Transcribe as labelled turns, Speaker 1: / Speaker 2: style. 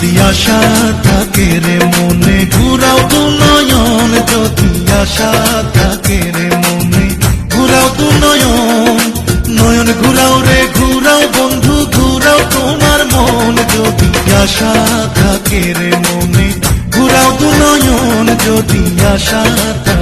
Speaker 1: যদি আশা থাকে রে মনে ঘুরাও তু নয়ন, যদি আশা থাকে রে মনে ঘুরাও তু নয়ন। নয়ন ঘুরাও রে ঘুরাও বন্ধু ঘুরাও তোমার মন, যদি আশা থাকে রে মনে ঘুরাও তু নয়ন, যদি আশা থাকে।